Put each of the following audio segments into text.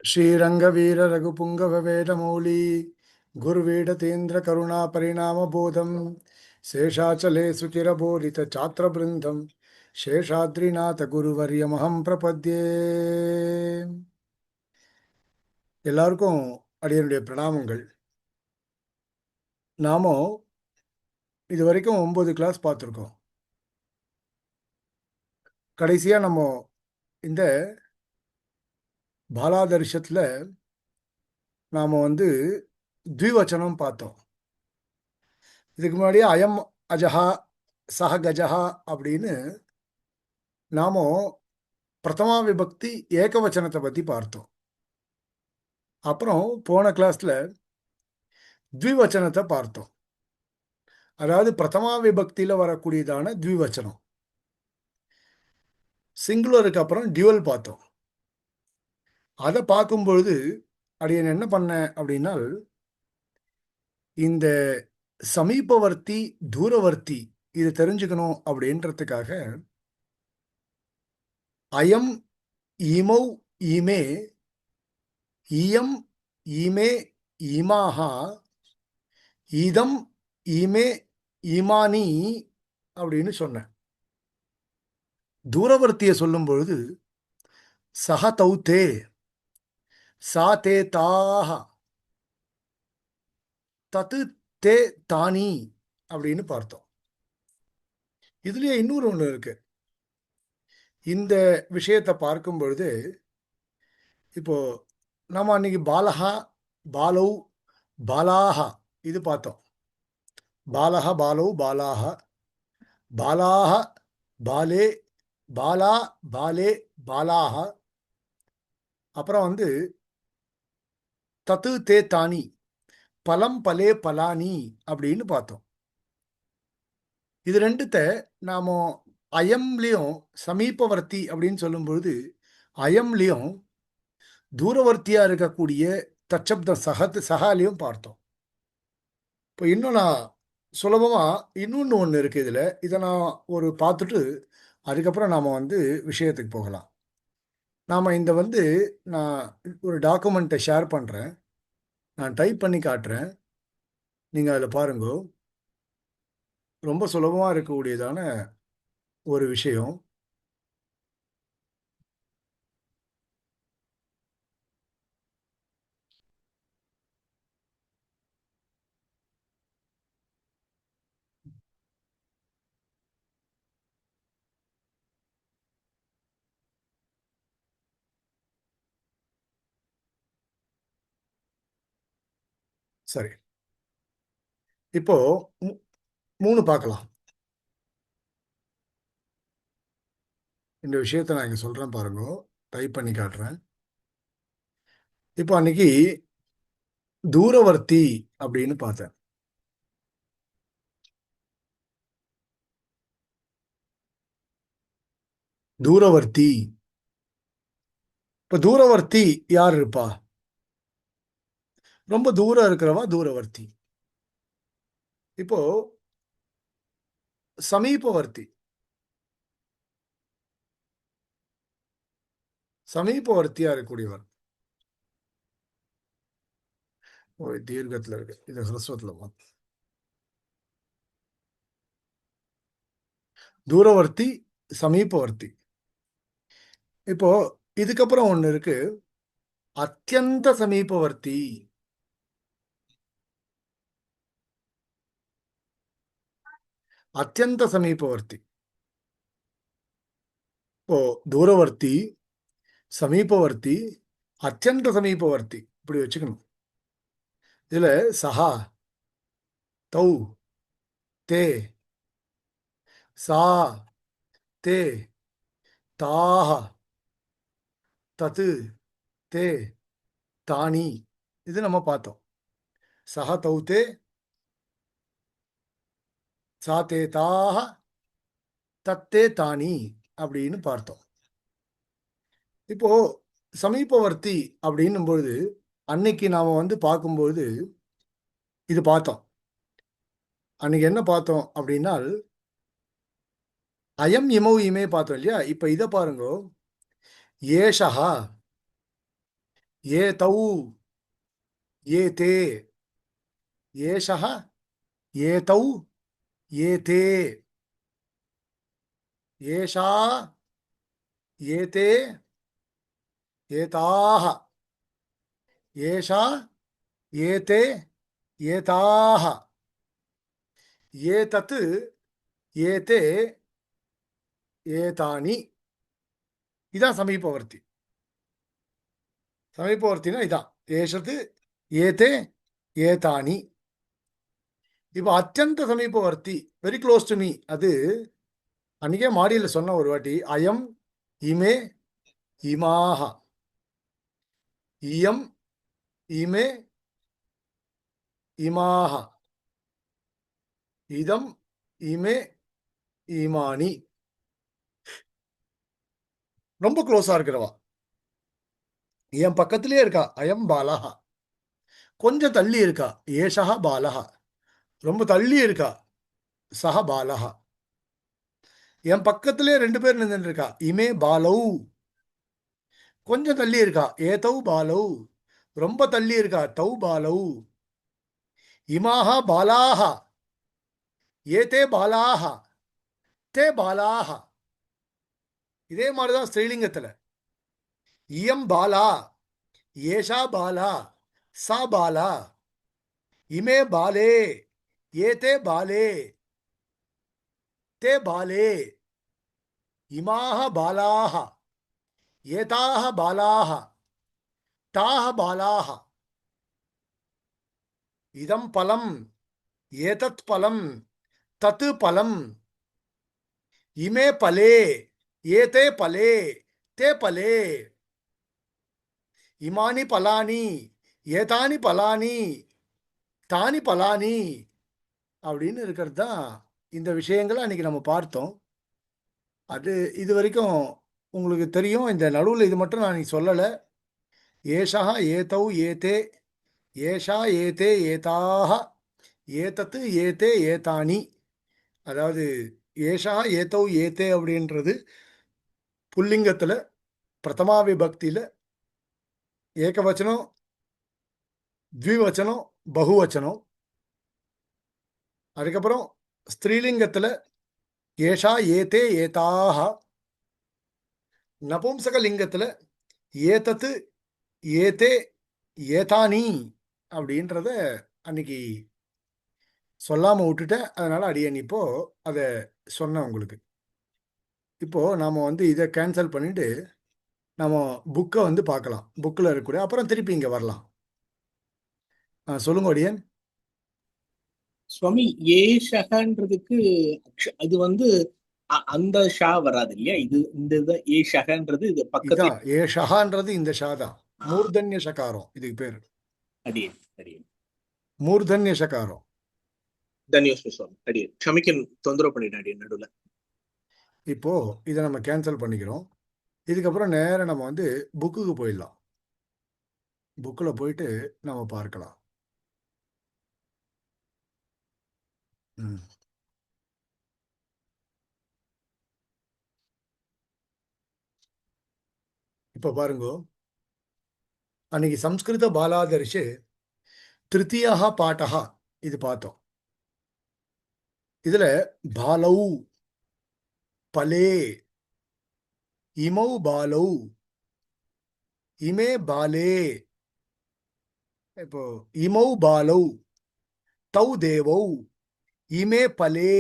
ஸ்ரீரங்கவீர ரகுபுங்கவ வேதமௌலி குருவீடதேந்திர கருணா பரிணாம போதம் சேஷாச்சலே சுச்சிரபோதித சாத்திர பிருந்தம் சேஷாத்ரிநாத குருவரியமஹம் பிரபத்யே. எல்லாருக்கும் அடியனுடைய பிரணாமங்கள். நாம இது வரைக்கும் 9 கிளாஸ் பார்த்துருக்கோம். கடைசியா நம்ம இந்த பாலாதர்ஷத்துல நாம த்விவச்சனம் பார்த்தோம். இதுக்கு முன்னாடியே அயம் அஜஹா சஹ கஜஹா அப்படின்னு நாம பிரதமா விபக்தி ஏகவச்சனத்தை பத்தி பார்த்தோம். அப்புறம் போன கிளாஸ்ல த்விவச்சனத்தை பார்த்தோம். அதாவது பிரதமா விபக்தியில வரக்கூடியதான த்விவச்சனம். சிங்குலருக்கு அப்புறம் டியூவல் பார்த்தோம். அதை பார்க்கும்பொழுது அடியன் என்ன பண்ணேன் அப்படின்னா, இந்த சமீபவர்த்தி தூரவர்த்தி இது தெரிஞ்சுக்கணும் அப்படின்றதுக்காக அயம் இமௌ இமே இயம் இமே இமாஹா இதம் இமே இமானி அப்படின்னு சொன்னேன். தூரவர்த்தியை சொல்லும் பொழுது சஹ தௌத்தே சா தே தாஹ தத்து தே தானி அப்படின்னு பார்த்தோம். இதுலயே இன்னொரு ஒண்ணு இருக்கு. இந்த விஷயத்தை பார்க்கும் பொழுது இப்போ நம்ம அன்னைக்கு பாலஹா பாலௌ பாலாஹா இது பார்த்தோம். பாலஹ பாலௌ பாலாஹ பாலாஹ பாலே பாலா பாலே பாலாஹ அப்புறம் தத்து தே தானி பலம் பலே பலானி அப்படின்னு பார்த்தோம். இது ரெண்டுத்த நாம அயம்லையும் சமீபவர்த்தி அப்படின்னு சொல்லும்பொழுது அயம்லையும் தூரவர்த்தியா இருக்கக்கூடிய தச்சப்தம் சகாலையும் பார்த்தோம். இப்போ இன்னும் நான் சுலபமா இன்னொன்று ஒன்று இருக்கு இதுல. இதை நான் ஒரு பார்த்துட்டு அதுக்கப்புறம் நாம விஷயத்துக்கு போகலாம். நாம நான் ஒரு டாக்குமெண்ட்டை ஷேர் பண்றேன். நான் டைப் பண்ணி காட்டுறேன். நீங்க அதில் பாருங்க. ரொம்ப சுலபமா இருக்கக்கூடியதான ஒரு விஷயம். சரி, இப்போ 3 பார்க்கலாம். இந்த விஷயத்தை நான் இங்க சொல்றேன் பாருங்க. டைப் பண்ணி காட்டுறேன். இப்போ அன்னைக்கு தூரவர்த்தி அப்படின்னு பார்த்தேன். தூரவர்த்தி. இப்ப தூரவர்த்தி யார் இருப்பா? ரொம்ப தூரம் இருக்கிறவா தூரவர்த்தி. இப்போ சமீபவர்த்தி. சமீபவர்த்தியா இருக்கக்கூடியவர் ஒரு தீர்க்கத்துல இருக்கு. இது ஹ்ரஸ்வத்துல தூரவர்த்தி சமீபவர்த்தி. இப்போ இதுக்கப்புறம் ஒண்ணு இருக்கு, அத்தியந்த சமீபவர்த்தி. அத்தியந்த சமீபவர்த்தி. இப்போ தூரவர்த்தி சமீபவர்த்தி அத்தியந்த சமீபவர்த்தி இப்படி வச்சுக்கணும். இதுல சஹா தௌ தே சா தே தாஹ தத்து தே தானி இது நம்ம பார்த்தோம். சஹ தௌ தே சா தே தாஹ தத்தே தானி அப்படின்னு பார்த்தோம். இப்போ சமீபவர்த்தி அப்படின்னும் பொழுது அன்னைக்கு நாம பார்க்கும்போது இது பார்த்தோம். அன்னைக்கு என்ன பார்த்தோம் அப்படின்னா அயம் இமௌ இமே பார்த்தோம் இல்லையா? இப்ப இதை பாருங்க. ஏஷஹா ये तौ ये ते एषः ये तौ ये ते एषा ये ते एताः एषा ये ते एताः एतत् एते एतानि இதான் சமீபவர்த்தி. சமீபவர்த்தினா இதான் ஏஷத்து ஏதே ஏதானி. இப்போ அத்தியந்த சமீபவர்த்தி, வெரி க்ளோஸ் டு மீ, அது அன்னைக்கே மாடியில் சொன்ன ஒரு வாட்டி. அயம் இமே இமாக இயம் இமே இமாக இதம் இமே இமானி. ரொம்ப க்ளோஸா இருக்கிறவா என் பக்கத்திலே இருக்கா. அயம் பாலஹா. கொஞ்சம் தள்ளி இருக்கா ஏஷா பாலஹா. ரொம்ப தள்ளி இருக்கா சஹ பாலஹா. என் பக்கத்திலே ரெண்டு பேர் நின்று இருக்கா இமே பாலௌ. கொஞ்சம் தள்ளி இருக்கா ஏதௌ பாலௌ. ரொம்ப தள்ளி இருக்கா தௌ பாலௌ. இமாக பாலாக ஏதே பாலாக தே பாலாக. இதே மாதிரிதான் ஸ்ரீலிங்கத்துல இயம் பாலா ஏஷா பாலா சா பாலா இமே பாலே ஏதே பாலே தே பாலே இமாக பாலாக ஏதாக பாலாக தாः பாலாः. இதம் பலம் ஏதத் பலம் தத் பலம் இமே பலே ஏதே பலே தே பலே இமானி பலானி ஏதானி பலானி தானி பலானி அப்படின்னு இருக்கிறது தான் இந்த விஷயங்களை அன்னைக்கு நம்ம பார்த்தோம். அது இது வரைக்கும் உங்களுக்கு தெரியும். இந்த நடுவில் இது மட்டும் நான் சொல்லலை. ஏஷா ஏதௌ ஏதே ஏஷா ஏதே ஏதாக ஏதத்து ஏதே ஏதானி. அதாவது ஏஷா ஏதௌ ஏதே அப்படின்றது புல்லிங்கத்தில் பிரதமா விபக்தியில் ஏகவச்சனம் த்விவச்சனம் பகுவச்சனம். அதுக்கப்புறம் ஸ்திரீலிங்கத்தில் ஏஷா ஏதே ஏதாக. நபும்சகலிங்கத்தில் ஏதத்து ஏதே ஏதானி அப்படின்றத அன்னைக்கு சொல்லாமல் விட்டுட்டேன். அதனால் அடியேன் இப்போ அதை சொன்னேன் உங்களுக்கு. இப்போ நாம் இதை கேன்சல் பண்ணிட்டு நம்ம புக்கை பார்க்கலாம். புக்கில் இருக்கக்கூடிய அப்புறம் திருப்பி இங்கே வரலாம். சொல்லுங்க அடியன். சுவாமி, ஏஷகன்றதுக்கு அது அந்த ஷா வராது இல்லையா? இது இந்த ஏஷகன்றது இது பக்கத்துல ஏஷகான்றது இந்த ஷா தான். மூர்தன்ய சகாரம் இதுக்கு பேரு. அடியே அடியே மூர்தன்ய சகாரம். தன்யோஸ்மி சுவாமி. அடியே க்ஷமிக்க தொந்தரவு பண்ணிட்டேன் அடியே நடுவில். இப்போ இதை நம்ம கேன்சல் பண்ணிக்கிறோம். இதுக்கப்புறம் நேரம் நம்ம புக்குக்கு போயிடலாம். புக்கில் போயிட்டு நம்ம பார்க்கலாம். இப்போ பாருங்க, அன்னைக்கு சம்ஸ்கிருத பாலாதர்ஷு திருத்தியா பாட்டா இது பார்த்தோம். இதுல பாலௌ பலே இமௌ பாலௌ இமே பாலே. இப்போ இமௌ பாலௌ தௌ தேவௌ இமே பலே.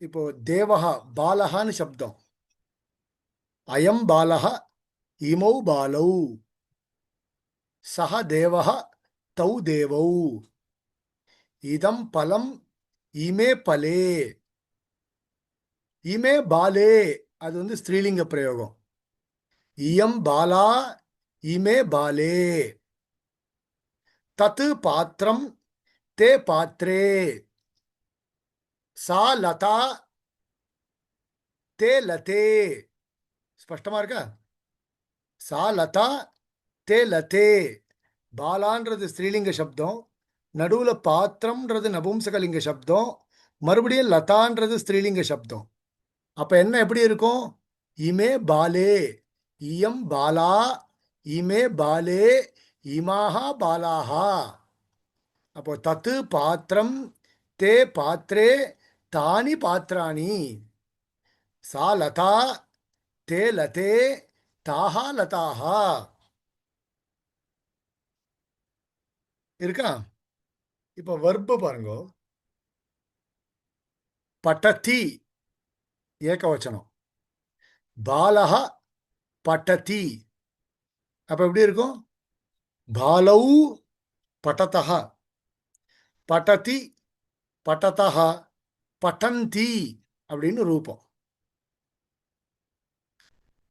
இப்போ தேவஹா பாலஹான்னு சப்தம். அயம் பாலஹ இமௌ பாலௌ சஹ தேவஹ தௌ தேவௌ இதம் பலம் இமே பலே. இமே பாலே அது ஸ்திரீலிங்க பிரயோகம். இயம் பாலா இமே பாலே. தத்து பாத்திரம் தே பாத்ரே. சா லதா தே லதே. ஸ்பஷ்டமா இருக்கா? சா லதா தே லதே. பாலான்றது ஸ்திரீலிங்க சப்தம், நடுவில் பாத்திரம்ன்றது நபும்சகலிங்க சப்தம், மறுபடியும் லதான்றது ஸ்திரீலிங்க சப்தம். அப்ப என்ன எப்படி இருக்கும்? இமே பாலே இயம் பாலா இமே பாலே இமாக பாலாஹா. அப்போ தத்து பாத்திரம் தே பாத்திரே தானி பாத்திராணி. சா லதா தே லதே தாஹா லதாஹா. இருக்கா? இப்போ வர்பு பாருங்க. பட்டதி ஏகவச்சனம். பாலஹ பட்டதி. அப்ப எப்படி இருக்கும்? பாலௌ பட்டதஹ, பட்டதி பட்டதஹ, பட்டந்தி அப்படின்னு ரூபம்.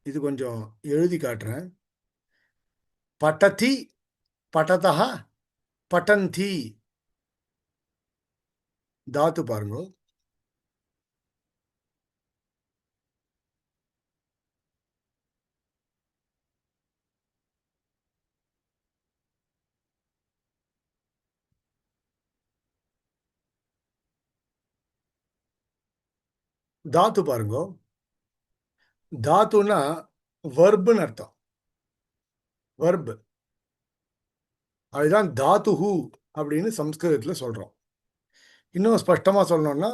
இது கொஞ்சம் எழுதி காட்டுறேன். பட்டதி பட்டதஹ பட்டந்தி. தாத்து பாருங்க. தாத்து பாருங்க. தாத்துனா வர்புன்னு அர்த்தம். வர்ப். அதுதான் தாத்துஹு அப்படின்னு சம்ஸ்கிருதத்தில் சொல்றோம். இன்னும் ஸ்பஷ்டமா சொல்லணும்னா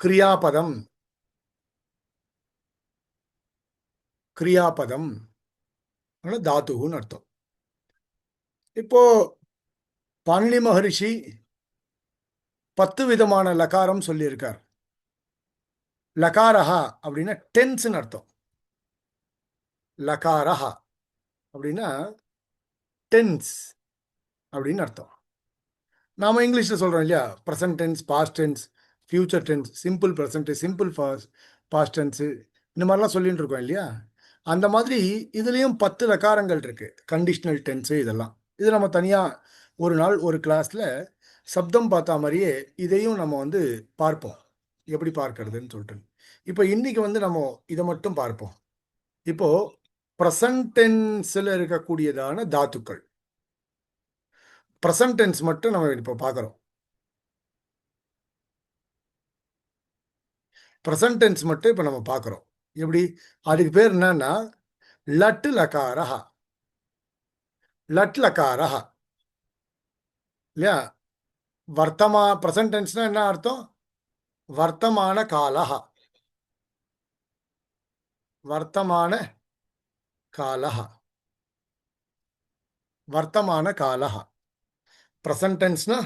கிரியாபதம். கிரியாபதம் தாத்துன்னு அர்த்தம். இப்போ பாணினி மகரிஷி 10 விதமான லகாரம் சொல்லியிருக்கார். லகாரஹா அப்படின்னா டென்ஸ்ன்னு அர்த்தம். லகாரஹா அப்படின்னா டென்ஸ் அப்படின்னு அர்த்தம். நாம இங்கிலீஷ்ல சொல்றோம் இல்லையா? Present tense, past tense, future tense, simple present, simple past tense, இந்த மாதிரிலாம் சொல்லிட்டு இருக்கோம் இல்லையா? அந்த மாதிரி இதுலேயும் 10 லகாரங்கள் இருக்கு. கண்டிஷனல் டென்ஸு இதெல்லாம். இது நம்ம தனியாக ஒரு நாள் ஒரு கிளாஸில் சப்தம் பார்த்தா மாதிரியே இதையும் நம்ம வந்து பார்ப்போம், எப்படி பார்க்கறதுன்னு சொல்லிட்டு. இப்போ இன்னைக்கு வந்து நம்ம இதை மட்டும் பார்ப்போம். இப்போ ப்ரெசன்ட் டென்ஸில் இருக்கக்கூடியதான தாத்துக்கள், ப்ரெசன்ட் டென்ஸ் மட்டும் நம்ம இப்போ பார்க்குறோம். ப்ரெசன்ட் டென்ஸ் மட்டும் இப்போ நம்ம பார்க்குறோம். எப்படி? அதுக்கு பேர் என்னன்னா லட்டு லகாரஹா. லட் லகாரஹா இல்லையா? ப்ரெசன்ட் டென்ஸ்னா என்ன அர்த்தம்? வர்த்தமான காலஹா. வர்த்தமான காலஹா. வர்த்தமான காலஹா. ப்ரெசன்ட் டென்ஸ்னா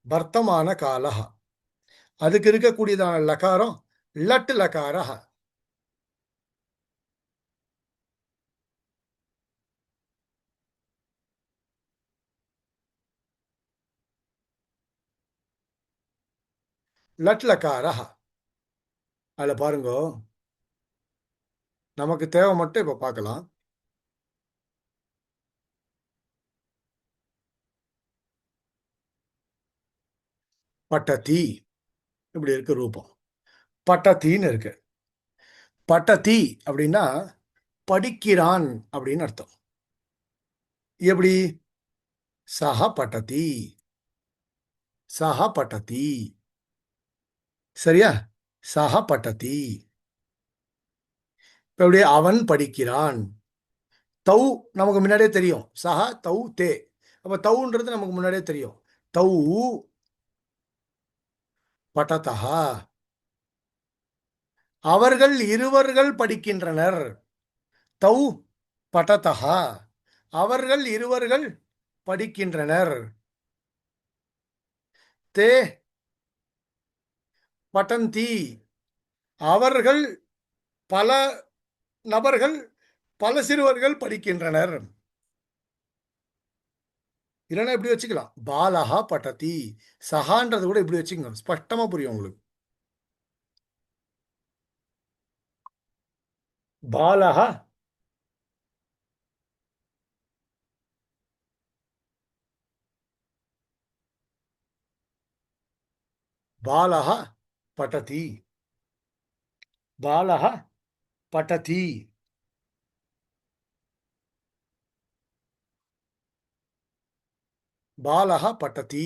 வர்த்தமான காலஹா. அதுக்கு இருக்கக்கூடியதான லகாரம் லட் லகாரஹா. லட் லகாரஹா. அதில் பாருங்க, நமக்கு தேவை மட்டும் இப்போ பார்க்கலாம். பட்டதி இப்படி இருக்கு ரூபம். பட்டத்தின்னு இருக்கு. பட்டதி அப்படின்னா படிக்கிறான் அப்படின்னு அர்த்தம். எப்படி? சஹ பட்டதி, சஹ பட்டதி. சரியா? சஹ பட்டதி. இப்ப எப்படி? அவன் படிக்கிறான். தௌ நமக்கு முன்னாடியே தெரியும். சஹ தௌ தே. அப்ப தௌன்றது நமக்கு முன்னாடியே தெரியும். தௌ பட்டதஹ. அவர்கள் இருவர்கள் படிக்கின்றனர். தௌ பட்டதஹ. அவர்கள் இருவர்கள் படிக்கின்றனர். தே பட்டந்தி. அவர்கள் பல நபர்கள், பல சிறுவர்கள் படிக்கின்றனர். இல்லைன்னா இப்படி வச்சுக்கலாம், பாலஹா பட்டதி. சஹான்றது கூட இப்படி வச்சுக்கணும், ஸ்பஷ்டமா புரியும் உங்களுக்கு. பாலஹா பாலஹா பட்டதி. பாலஹா பட்டதி. பாலஹா பட்டதி.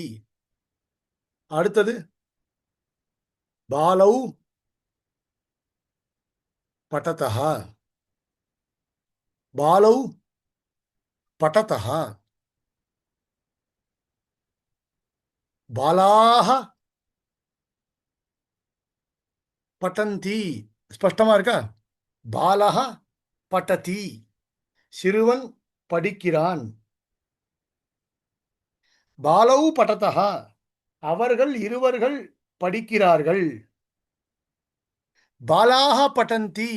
அடுத்தது பாலௌ பட்டதஹ. बालौ पठतः बालाः पठन्ति स्पष्टமா இருக்கா बालः पठति சிறுவன் படிக்கிறான் बालौ पठतः அவர்கள் இருவர்கள் படிக்கிறார்கள் பாலாக பட்டந்தி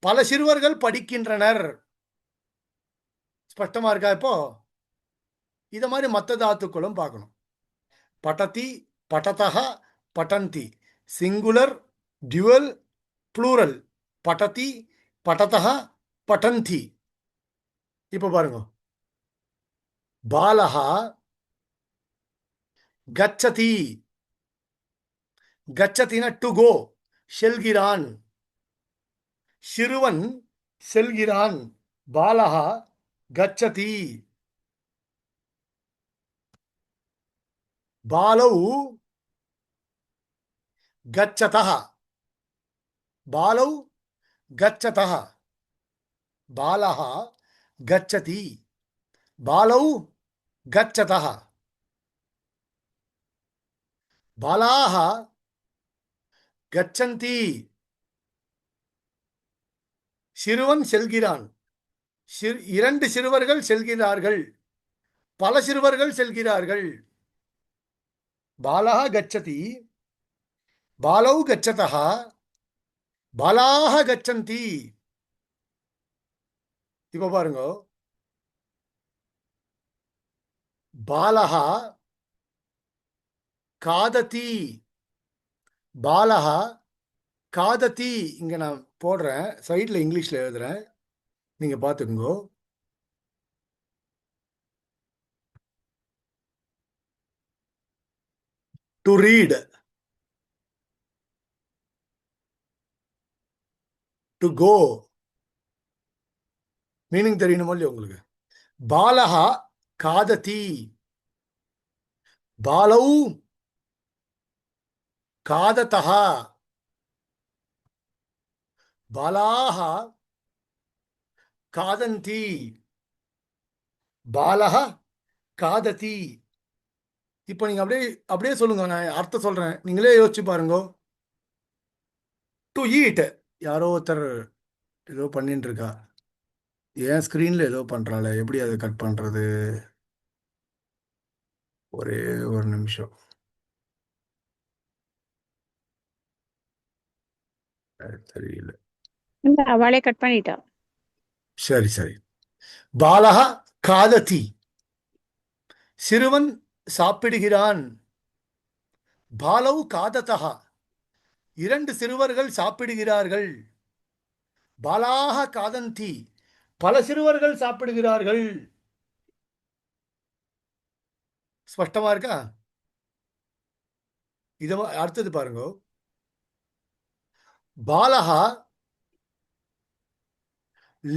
பல சிறுவர்கள் படிக்கின்றனர் ஸ்பஷ்டமா இருக்கா இப்போ இத மாதிரி மற்ற தாத்துக்களும் பார்க்கணும் பட்டதி பட்டதः பட்டந்தி சிங்குலர் டியூவல் ப்ளூரல் பட்டதி பட்டதः பட்டந்தி இப்போ பாருங்க பாலः கச்சதி கச்சதினா டு கோ செல்கிறான் சிறுவன் செல்கிறான் பாலஹா கச்சதி பாலௌ கச்சதः பாலௌ கச்சதः பாலஹா கச்சதி பாலௌ கச்சதः பாலாः கச்சந்தி சிறுவன் செல்கிறான் இரண்டு சிறுவர்கள் செல்கிறார்கள் பல சிறுவர்கள் செல்கிறார்கள் பாலः கச்சதி பாலௌ கச்சதः பாலாः கச்சந்தி இப்ப பாருங்க பாலः காததி பாலः காததி இங்க நான் போடுறேன் சைட்ல இங்கிலீஷ்ல எழுதுறேன் நீங்க பாத்துக்கோங்க to read to go meaning தெரியணுமோ இல்லையா உங்களுக்கு பாலஹா காததி பாலௌ காததः பாலாः காதந்தி பாலஹ காததி இப்போ நீங்க அப்படியே அப்படியே சொல்லுங்க நான் அர்த்தம் சொல்றேன் நீங்களே யோசிச்சு பாருங்க டு ஈட் யாரோ ஒருத்தர் ஏதோ பண்ணிட்டு இருக்கா என் ஸ்கிரீன்ல ஏதோ பண்றாளே எப்படி அதை கட் பண்றது ஒரே ஒரு நிமிஷம் தெரியல இல்ல அவளே கட் பண்ணிட்டா. சரி சரி பாலஹ காததி சிறுவன் சாப்பிடுகிறான் பாலௌ காததः இரண்டு சிறுவர்கள் சாப்பிடுகிறார்கள் பாலாக காதந்தி பல சிறுவர்கள் சாப்பிடுகிறார்கள் ஸ்பஷ்டமா இருக்கா இத அடுத்தது பாருங்க பாலஹா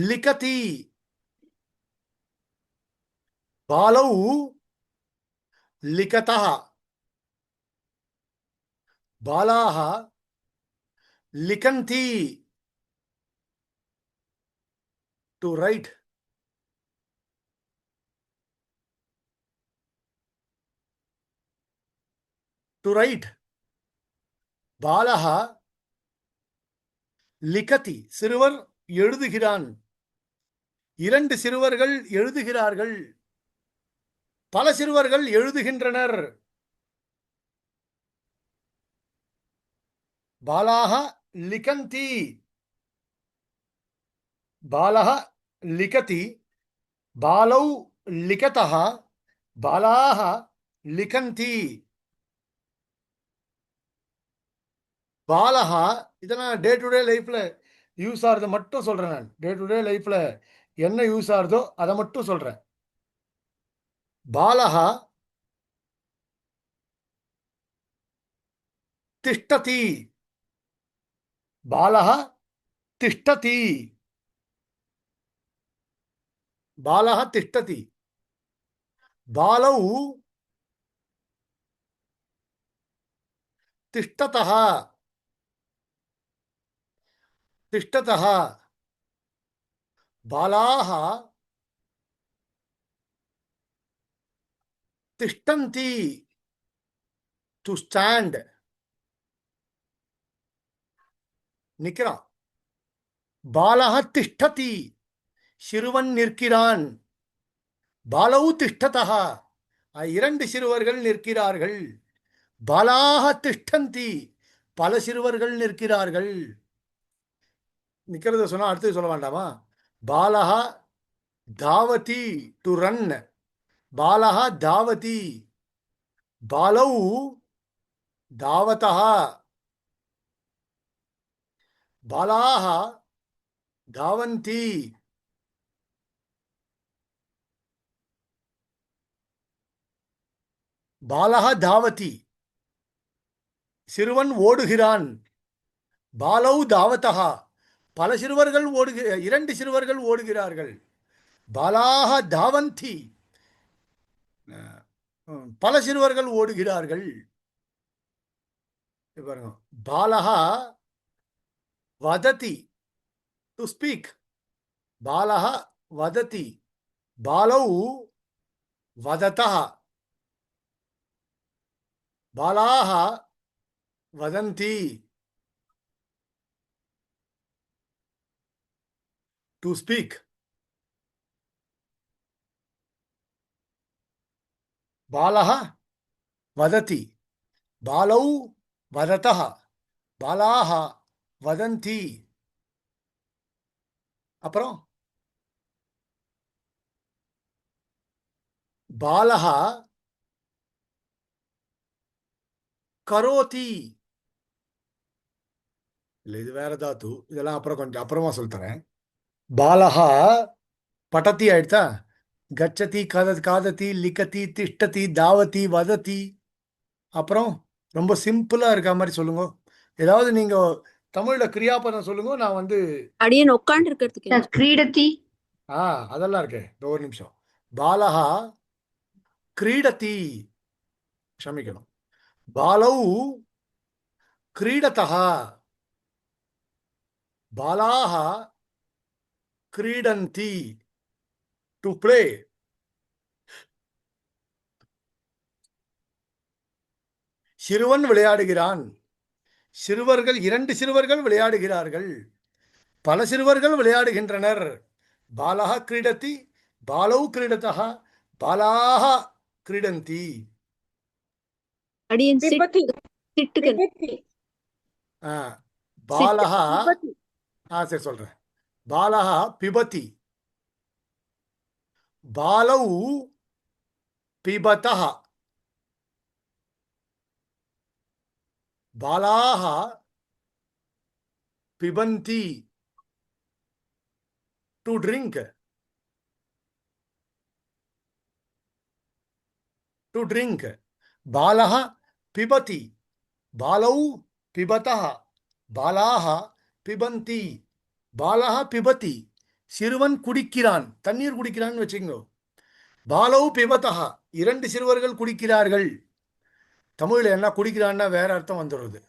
லிகதி பாலௌ லிகதः பாலாः லிகந்தி டு ரைட் டு ரைட் பாலஹ லிகதி சிறுவர் எழுதுகிறான் இரண்டு சிறுவர்கள் எழுதுகிறார்கள் பல சிறுவர்கள் எழுதுகின்றனர் பாலாஹ லிகந்தி பாலஹ லிகதி பாலௌ லிகதः பாலாஹ லிகந்தி பாலஹா இதெல்லாம் டே டு டே லைஃப்ல யூஸ் ஆகிறத மட்டும் சொல்றேன் நான் டே டு டே லைஃப்ல என்ன யூஸ் ஆகுதோ அதை மட்டும் சொல்றேன் பாலஹா திஷ்டதி பாலஹா திஷ்டதி பாலஹ திஷ்டதி பாலௌ திஷ்டதः திஷ்டதः बालाः तिष्ठन्ति to stand நிக்கிறான். பாலः तिष्ठति சிறுவன் நிற்கிறான். பாலௌ திஷ்டதः இரண்டு சிறுவர்கள் நிற்கிறார்கள். பாலாக திஷ்டந்தி பல சிறுவர்கள் நிற்கிறார்கள். நிக்கிறத சொன்னா அடுத்து சொல்ல வேண்டாமா? பாலஹா தாவதி டு ரன். பாலஹா தாவதி. பாலௌ தாவதः. பாலாः தாவந்தி. பாலஹ தாவதி சிறுவன் ஓடுகிறான். பாலௌ தாவதः பல சிறுவர்கள் இரண்டு சிறுவர்கள் ஓடுகிறார்கள். பாலாக தாவந்தி பல சிறுவர்கள் ஓடுகிறார்கள். பாருங்க, பாலஹா வததி டு ஸ்பீக். பாலஹா வததி. பாலௌ வததः. பாலாக வதந்தி டு ஸ்பீக். பாலஹ வததி. பாலௌ வததः. பாலாக வதந்தி. அப்புறம் பாலஹ கரோதி. இல்லை, இது வேற தாத்து. இதெல்லாம் அப்புறம் கொஞ்சம் அப்புறமா சொல்லித்தரேன். பாலஹா படத்தி ஆயிடுச்சா? கச்சதி, காததி, லிக்கதி, திஷ்டதி, தாவதி, வததி. அப்புறம் ரொம்ப சிம்பிளா இருக்க மாதிரி சொல்லுங்க. ஏதாவது நீங்க தமிழ்ல கிரியாபதம் சொல்லுங்க. நான் வந்து அடியன் உட்கார்ந்து இருக்கிறதுக்கு கிரீடதி. அதெல்லாம் இருக்கு. ஒரு நிமிஷம். பாலஹா கிரீடதி. க்ஷமிக்கணும். பாலௌ கிரீடதः. பாலாः கிரீடந்தி டு பிளே. சிறுவன் விளையாடுகிறான். சிறுவர்கள் இரண்டு சிறுவர்கள் விளையாடுகிறார்கள். பல சிறுவர்கள் விளையாடுகின்றனர். பாலஹ கிரீடதி. பாலௌ கிரீடதः. பாலாः கிரீடந்தி. அடியன் பிபதி. சிட்டுக்கு பிபதி. பாலஹ பிபதி. சரி சொல்றேன். பாலஹ பிபதி. பாலௌ பிபதः. பாலாः பிபந்தி டு ட்ரிங்க். To drink. பாலஹ பிபதி. பாலௌ பிபதः. பாலாக பிபந்தி. பாலஹ பிபதி சிறுவன் குடிக்கிறான். தண்ணீர் குடிக்கிறான்னு வச்சுக்கோ. பாலௌ பிபதः இரண்டு சிறுவர்கள் குடிக்கிறார்கள். தமிழ்ல என்ன குடிக்கிறான்னா வேற அர்த்தம் வந்துடுறது.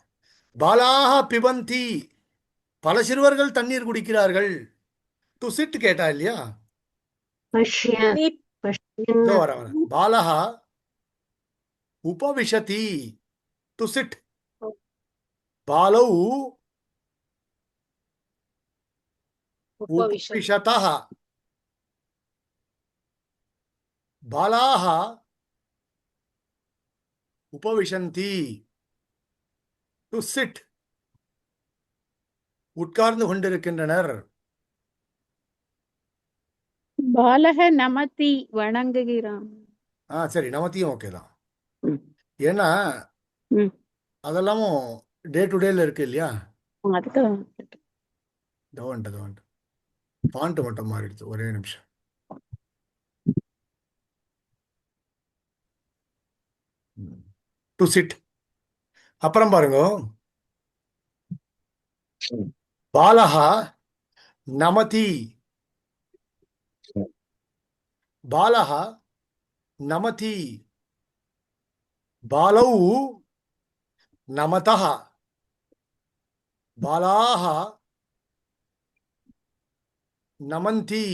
பாலாக பிபந்தி பல சிறுவர்கள் தண்ணீர் குடிக்கிறார்கள். டு சிட் கேட்டா இல்லையா? பஷ்யன். பஷ்யன். இதோ வர பாலஹ உபவிஷதி டு சிட். பாலௌ உபவிஷதः. பாலாः உபவிஷந்தி டு சிட். உட்கார்ந்து கொண்டிருக்கின்றனர். பாலக நமதி வணங்குகிறான். சரி, நமத்தியும் ஓகே தான். ம். ஏன்னா ம். அதெல்லாமும் டே டு டேல இருக்கு இல்லையா? அதுக்கு தவன்ட்டு பாண்ட் மட்டும் மாறிடுது. ஒரே நிமிஷம். To sit. அப்புறம் பாருங்க, பாலஹா நமதி. பாலஹா நமதி. பாலௌ நமதः. பாலாः நமந்தி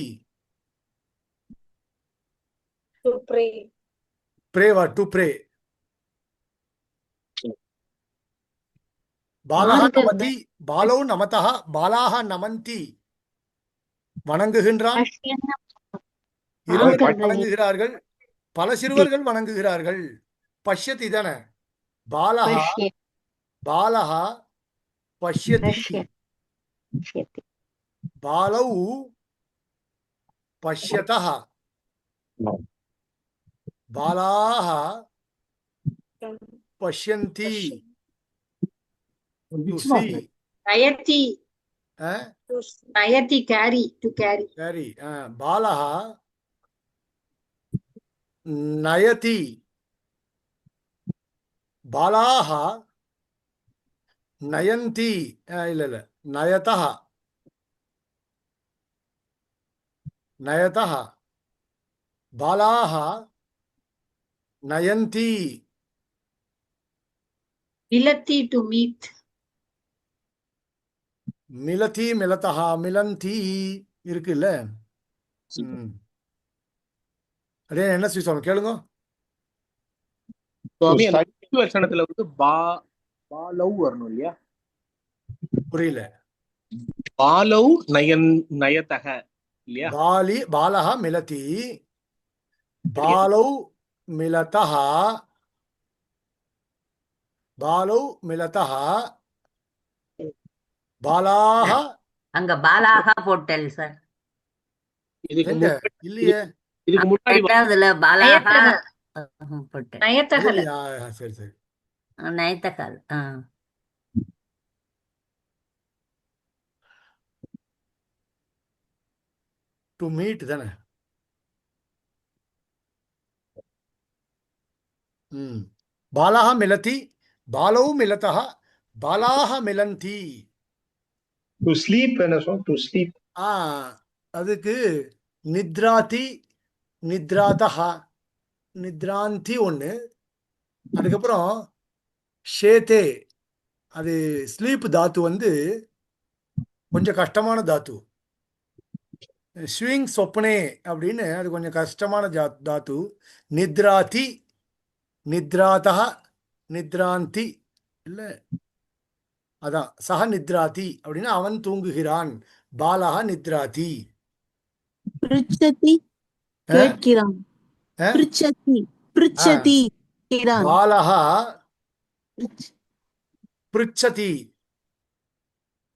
To pray. Pray what to pray பாலஹ மார்கந்த நமதி பாலௌ நமதஹ பாலாஹ நமந்தி வணங்குகின்றான் பஷ்யன்ன இருவர்கள் மார்கந்த வணங்குகிறார்கள் பல சிறுவர்கள் வணங்குகிறார்கள் பஷ்யதி தானே பாலஹ பஷ்ய பாலஹ பஷ்யதி பஷ்ய பஷ்யதி பாலௌ பஷ்யதஹ பாலாஹ பஷ்யந்தி to see Nayati, eh? Nayati carry, to carry. சரி பாலஹ நயதி பாலாஹ நயந்தி இல்ல இல்ல நயதஹ நயதஹ பாலாஹ நயந்தி Milati, to meet. மிலதி மிலதஹா மிலந்தி இருக்குல்ல அடே என்ன சுவாமி கேளுங்க சுவாமி அந்த வசனத்துல வந்து பாலவ் வரணும் இல்லையா? புரியல பாலவ் நயத்தக இல்லையா? பாலஹ மிலதி பாலௌ மிலதஹ பாலௌ மிலதஹ பாலாஹ அங்க பாலாகா போட்டல் சார். இதுக்கு எங்க இல்லையே இதுக்கு முன்னாடி ரெண்டாவதுல பாலாகா Nayataha. போட்டல் Nayataha. இல்லையா? சரி சரி நயத்தக்கால். டு மீட் தானே பாலாஹ மிலதி பாலௌ மிலதஹ பாலாஹ மிலந்தி To sleep and so to sleep. அதுக்கு நித்ராதி நித்ராதஹ நித்ராந்தி ஒண்ணு அதுக்கப்புறம் ஷேதே அது ஸ்லீப் தாத்து வந்து கொஞ்சம் கஷ்டமான தாத்து ஸ்விங் சொப்பனே அப்படின்னு அது கொஞ்சம் கஷ்டமான தாத்து நித்ராதி நித்ராதஹ நித்ராந்தி இல்லை அதான் சஹ நித்ராதி அப்படின்னா அவன் தூங்குகிறான் பாலஹ நித்ராதி பிரிச்சதி கேட்கிறான். பிரிச்சதி பிரிச்சதி கேட்கிறான். பாலஹ பிருச்சதி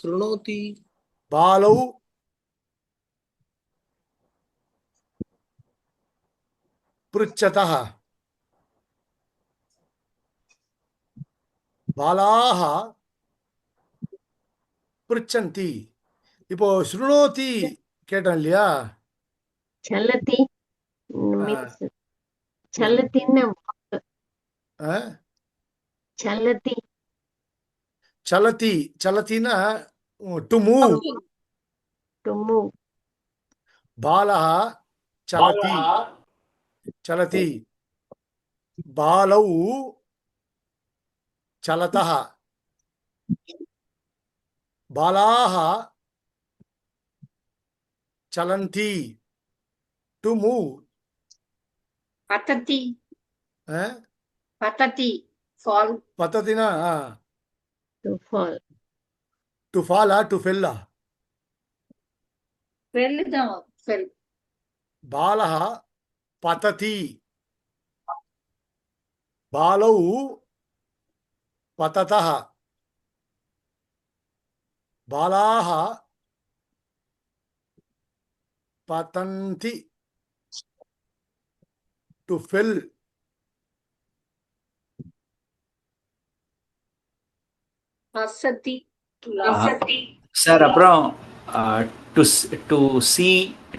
சுருணோதி பாலௌ பிருச்சதஹ பாலாஹ பிருச்சந்தி இப்போ ஸ்ருணோதி கேட்டோம் இல்லையா சல்லதி மீன்ஸ் சல்லத்தின்னு சல்லதி சலதி சலத்தின்னா டு மூவ் டு மூவ் பாலஹ சலதி சலதி பாலௌ சலதஹ பாலாஹ சலந்தி to move Patati. Patati, fall. பத்தத்தினா to fall to fall to fell Fell down, fell. பாலஹ பததி பாலௌ பததஹ பாலாஹ பதந்தி to fell Asati, to laugh. Sir அப்புறம் to see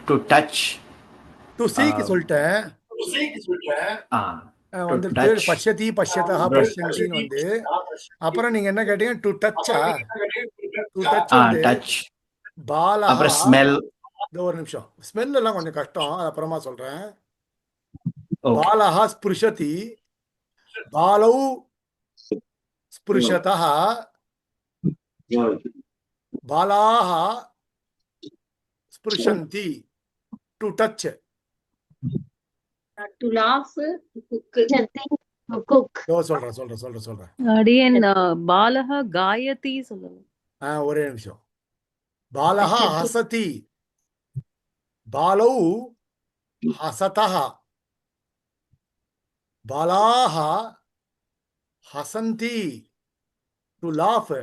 to touch to சீக்கு சொல்லிட்டேன் வந்துட்டு பஷ்யதி பஷ்யதா பஷ்யந்தின்னு வந்து அப்புறம் நீங்க என்ன கேட்டீங்க டு டச்சா டு டச் வந்து டச் பாலஹ அப்புறம் ஸ்மெல் ஒரு நிமிஷம் ஸ்மெல் எல்லாம் கொஞ்சம் கஷ்டம் அது அப்புறமா சொல்றேன் பாலஹ ஸ்பிருஷதி பாலௌ ஸ்பிருஷதஹ பாலாஹ ஸ்பிருஷந்தி to touch. To laugh, to cook. Pruchati, to cook. சொல்றேன். அடியன் பாலக காயதி சொல்லணும். ஒரே நிமிஷம். பாலஹ ஹசதி, பாலௌ ஹசதஹ, பாலாஹ ஹசந்தி டு லாஃப்.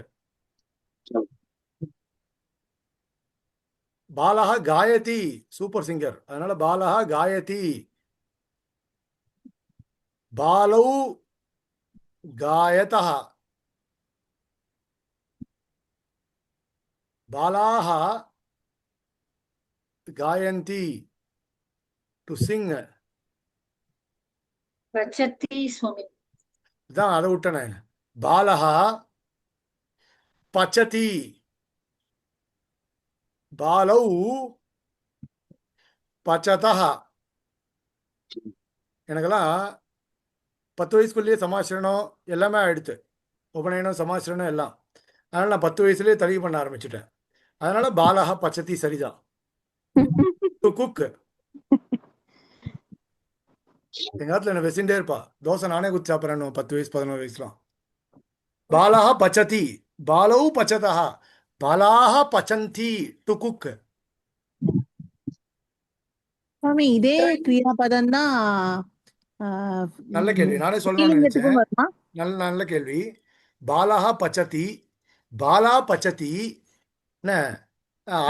பாலஹ காயதி சூப்பர் சிங்கர், அதனால பாலஹ காயதி. பாலௌ காயதஹ, பாலாஹ காயந்தி டு சிங். Pachati, Swami. இதான் அதை விட்டனே. பாலஹ பச்சதி, பாலௌ பச்சதஹ. எனக்கெல்லாம் 10 வயசுக்குள்ளேயே சமாசிரணம் எல்லாமே ஆயிடுத்து, உபநயனம் சமாசிரணம் எல்லாம். அதனால நான் 10 வயசுலயே தெளிவு பண்ண ஆரம்பிச்சுட்டேன். அதனால பாலஹ பச்சதி சரிதான். To cook. எங்க காலத்துல என்ன வெசிண்டே இருப்பா, தோசை நானே குச்சி சாப்பிட்றேன் 10 வயசு 11 வயசுலாம். பாலஹ பச்சதி, பாலௌ பச்சதஹ, பாலாஹ பச்சந்தி டு குக். சுவாமி இதே கிரியாபதம் தான் நல்ல கேள்வி, நானே சொல்லணும்னு நினைச்சேன். வருமா? நல்ல கேள்வி. பாலஹ பச்சதி, பாலா பச்சதி,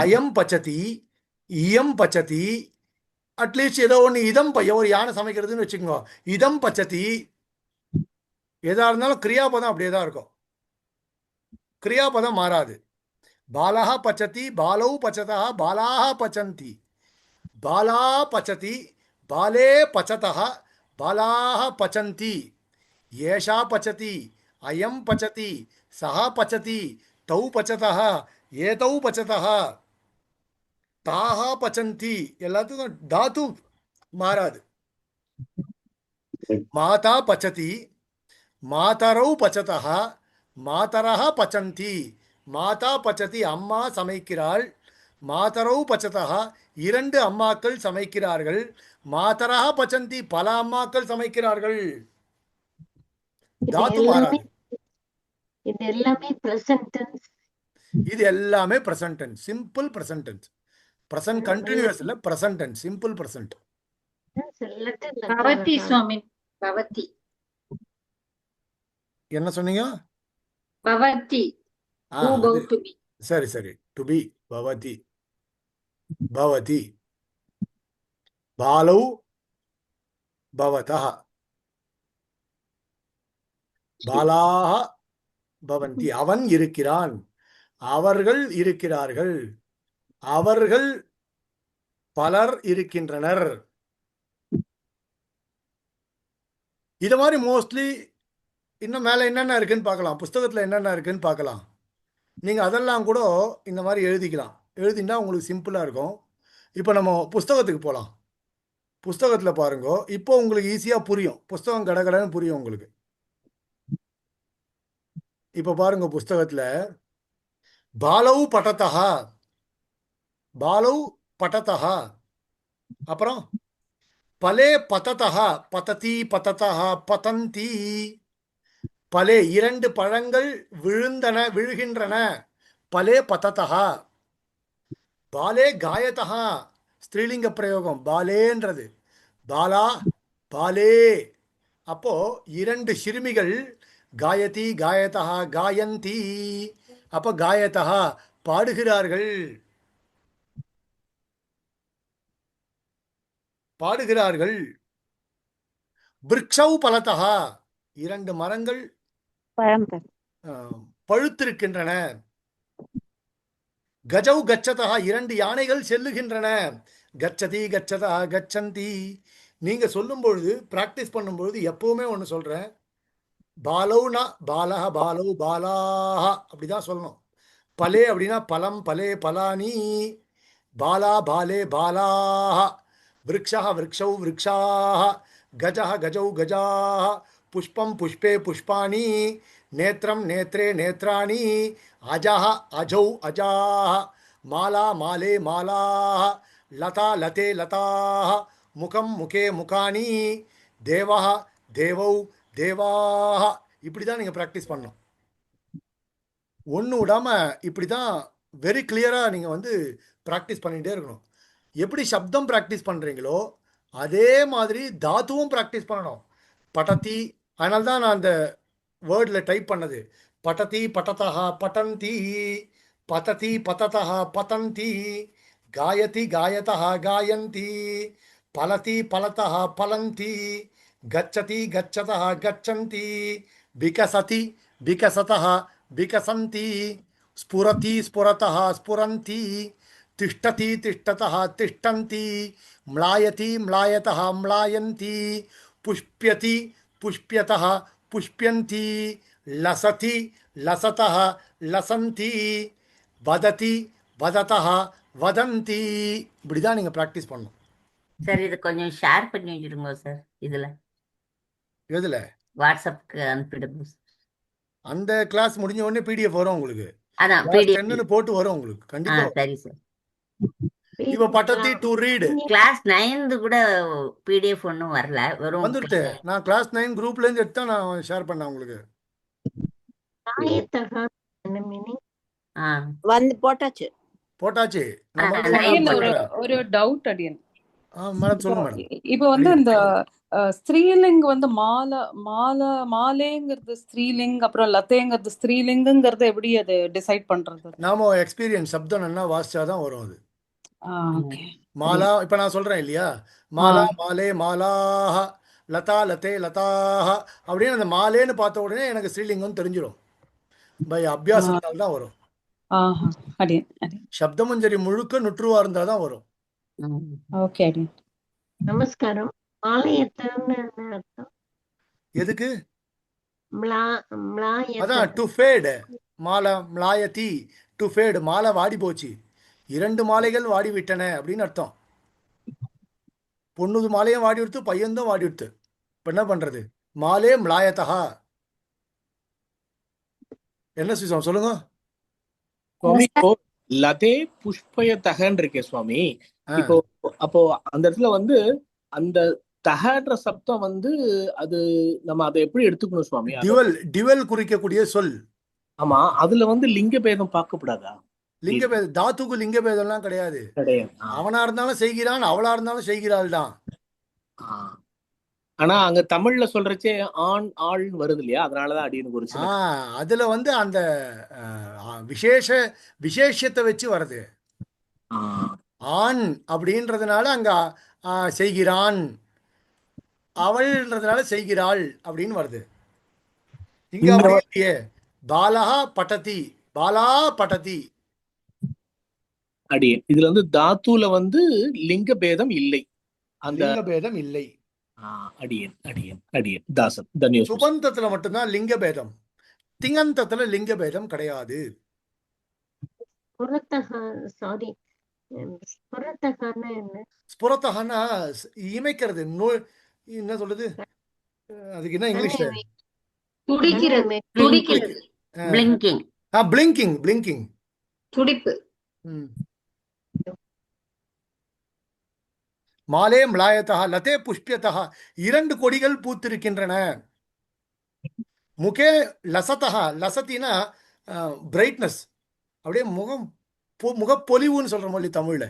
அயம் பச்சதி, இயம் பச்சதி. அட்லீஸ்ட் ஏதோ ஒன்று இதம் ஒரு யானை சமைக்கிறதுன்னு வச்சுக்கோங்க, இதம் பச்சதி. எதா இருந்தாலும் கிரியாபதம் அப்படியே தான் இருக்கும், கிரியாபதம் மாறாது. பாலஹ பச்சதி, பாலௌ பச்சதா, பாலாஹ பச்சந்தி. பாலா பச்சதி, பாலே பச்சதஹ, பாலாஹ பச்சந்தி. ஏஷா பச்சதி, அயம் பச்சதி, சஹா பச்சதி, தௌ பச்சதஹ, ஏதௌ பச்சதஹ, தாஹா பச்சந்தி. எல்லாத்துக்கும் தாத்து மாறாது. மாதா பச்சதி, மாதரௌ பச்சதஹ, மாதரஹ பச்சந்தி. மாதா பச்சதி, அம்மா சமைக்கிறாள். மாதரௌ பச்சதஹ, 2 அம்மாக்கள் சமைக்கிறார்கள். மாதரஹ பச்சந்தி, பல அம்மாக்கள் சமைக்கிறார்கள். தாத்து மாறாது. இது எல்லாமே present tense. இது எல்லாமே present tense, simple present tense. Present continuous இல்ல, present tense, simple present. Bhavati, Swami. Bhavati. என்ன சொன்னீங்க? Bhavati. Who about to be? சரி. டு பி, பவதி, பவதி. பாலௌ பவதஹ, பாலாஹ பவந்தி. அவன் இருக்கிறான், அவர்கள் இருக்கிறார்கள், அவர்கள் பலர் இருக்கின்றனர். இது மாதிரி மோஸ்ட்லி இன்னும் மேல என்னென்ன இருக்குன்னு பார்க்கலாம், புஸ்தகத்துல என்னென்ன இருக்குன்னு பார்க்கலாம். நீங்க அதெல்லாம் கூட இந்த மாதிரி எழுதிக்கலாம். எழுதினா உங்களுக்கு சிம்பிளா இருக்கும். இப்போ நம்ம புஸ்தகத்துக்கு போகலாம். புஸ்தகத்துல பாருங்க, இப்போ உங்களுக்கு ஈஸியா புரியும். புஸ்தகம் கடகடன்னு புரியும் உங்களுக்கு. இப்போ பாருங்க, புஸ்தகத்துல பாலௌ பட்டதஹ, பாலௌ பட்டதஹ. அப்புறம் பலே பததஹ, பததி பததஹ, பதந்தி. பலே 2 பழங்கள் விழுந்தன, விழுகின்றன. பலே பததஹ. பாலே காயதஹ, ஸ்திரீலிங்க பிரயோகம், பாலேன்றது. பாலா பாலே. அப்போ 2 சிறுமிகள், காயதி காயதஹ, காயந்தி. அப்ப காயதஹ பாடுகிறார்கள், பாடுகிறார்கள். விருக்ஷௌ பலதஹ, 2 மரங்கள் பழுத்திருக்கின்றன. கஜௌ கச்சதஹ, 2 யானைகள் செல்லுகின்றன. கச்சதி கச்சதா கச்சந்தி. நீங்க சொல்லும் பொழுது, பிராக்டிஸ் பண்ணும் பொழுது எப்பவுமே ஒன்று சொல்றேன், பாலௌனா பாலஹ, பாலௌ பாலாஹ அப்படிதான் சொல்லணும். பலே அப்படின்னா பலம், பலே பலானி. பாலா பாலே பாலாஹ. விருக்ஷः விருக்ஷௌ விருக்ஷாः. கஜः கஜௌ கஜாः. புஷ்பம் புஷ்பே புஷ்பாணி. நேத்திரம் நேத்ரே நேத்ராணி. அஜः அஜௌ அஜாः. மாலா மாலே மாலாஹ, லதா லதே லதாஹ, முகம் முகே முகானி, தேவஹ தேவௌ தேவாஹ. இப்படி தான் நீங்கள் ப்ராக்டிஸ் பண்ணணும். ஒன்று விடாமல் இப்படி தான் வெரி கிளியராக நீங்கள் வந்து ப்ராக்டிஸ் பண்ணிகிட்டே இருக்கணும். எப்படி சப்தம் ப்ராக்டிஸ் பண்ணுறீங்களோ அதே மாதிரி தாத்துவும் ப்ராக்டிஸ் பண்ணணும். படத்தி, அதனால தான் நான் அந்த வேர்டில் டைப் பண்ணது. படதி படதா பட்டந்தி, பததி பததா பதந்தி, காயதி காயதா காயந்தி, பலதி பலதா பலந்தி, கச்சதி கச்சதா கச்சந்தி, விகசதி விகசதா விகசந்தி, ஸ்புரதி ஸ்புரதா ஸ்புரந்தி, திஷ்டதி திஷ்டதா திஷ்டந்தி, म्लायति म्लायतः म्लायन्ति, पुष्प्यति पुष्प्यतः पुष्प्यन्ति, लसति लसतः लसन्ति, वदति वदतः वदन्ति. இப்படி தான் நீங்கள் ப்ராக்டிஸ் பண்ணணும். சார் இது கொஞ்சம் ஷேர் பண்ணி வச்சிருங்க சார். இதுல எதில்? வாட்ஸ்அப்க்கு அனுப்பிடுங்க சார். அந்த கிளாஸ் முடிஞ்ச உடனே பிடிஎஃப் வரும் உங்களுக்கு. அதான் கிளாஸ் பிடிஎஃப். 10ன்னு போட்டு வரும் உங்களுக்கு கண்டிப்பாக. சரி சார். இப்போ பட்டத்தி டு ரீடு கிளாஸ் 9 கூட பிடிஎஃப் ஒன்றும் வரல, வெறும் வந்துடுது. நான் கிளாஸ் 9 குரூப்லேருந்து எடுத்து தான் நான் ஷேர் பண்ணேன் உங்களுக்கு. காயத்தகா என்ன மீனிங்? வந்து போட்டாச்சு. போட்டாச்சு. நான் ஆ, மறுபடியும் line நான் ஒரு- பார்க்கிறேன். ஒரு டவுட் அடியன். மேடம் சொல்லுங்க மேடம். இப்போ வந்து இந்த ஸ்திரீலிங் வந்து மாலேங்கிறது ஸ்திரீலிங், அப்புறம் லத்தேங்கிறது ஸ்திரீலிங்குங்கிறது எப்படி அது டிசைட் பண்றது? நாம எக்ஸ்பீரியன்ஸ் சப்தம் என்ன வாசிச்சாதான் வரும் அது. ஓகே. மாலா இப்ப நான் சொல்றேன் இல்லையா, மாலா மாலே மாலாஹ, லதா லதே லதாஹ அப்படின்னு அந்த மாலேன்னு பார்த்த உடனே எனக்கு ஸ்ரீலிங்கம் தெரிஞ்சிடும். பை அபியாசத்தால் தான் வரும். அடியன். சப்தமஞ்சரி முழுக்க நுற்றுவா இருந்தால் தான் வரும். ஓகே அடியன். நமஸ்காரம். மாலையத்தன்னு என்ன அர்த்தம்? எதுக்கு? மிளாயத்த. அதான் டு ஃபேடு. மாலை மிளாயத்தி டு ஃபேடு, மாலை வாடி போச்சு, 2 மாலைகள் வாடி விட்டன அப்படின்னு அர்த்தம். பொண்ணுது மாலையும் வாடி விடுத்து, பையன்தான் வாடி விடுத்து. இப்போ என்ன பண்றது? மாலே மிளாயத்தா. என்ன சுவாமி சொல்லுங்க. சுவாமி இப்போ லதே புஷ்பயத்தகன்னு இருக்கே சுவாமி. இப்போ அப்போ அந்த இடத்துல வந்து அந்த தகன்ற சப்தம் வந்து அது நம்ம அதை எப்படி எடுத்துக்கணும் சுவாமி? டிவல் குறிக்கக்கூடிய சொல். ஆமா, அதுல வந்து லிங்க பேதம் பார்க்கப்படாதா? லிங்கபேதம், தாத்துக்கு லிங்கபேதம்லாம் கிடையாது. அவனா இருந்தாலும் செய்கிறான், அவளா இருந்தாலும் செய்கிறாள் தான். ஆனா அங்க தமிழ்ல சொல்றச்சே ஆண் ஆள் வருது இல்லையா, அதனாலதான் அடின்னு குறிச்சு. அதுல வந்து அந்த விசேஷத்தை வச்சு வருது. ஆண் அப்படின்றதுனால அங்க செய்கிறான், அவள்ன்றதுனால செய்கிறாள் அப்படின்னு வருது. இங்க அப்படியே பாலஹா பட்டதி, பாலா பட்டதி. அடியன் இதுல வந்து தாத்துல வந்து லிங்க பேதம் இல்லை. அந்த லிங்க பேதம் இல்லை. அடியன் அடியன் அடியன் தாசன் தன்யோஸ். சுபந்தத்துல மட்டும்தான் லிங்க பேதம், திங்கந்தத்துல லிங்க பேதம் கிடையாது. சாரி, ஸ்புரத்தகான்னா என்ன? ஸ்புரத்தகன்னா இமைக்கிறது. என்ன சொல்றது அதுக்கு? என்ன இங்கிலீஷ்ல? துடிக்கிறது. துடிக்கிறது. பிளிங்கிங். பிளிங்கிங். பிளிங்கிங் துடிப்பு. மாலே மிளாயத்தா லதே புஷ்பியத்தா, 2 கொடிகள் பூத்திருக்கின்றன. முகே லசத்தா, லசத்தினா பிரைட்னஸ், அப்படியே முகப்பொலிவுன்னு சொல்ற மாதிரி தமிழ்ல.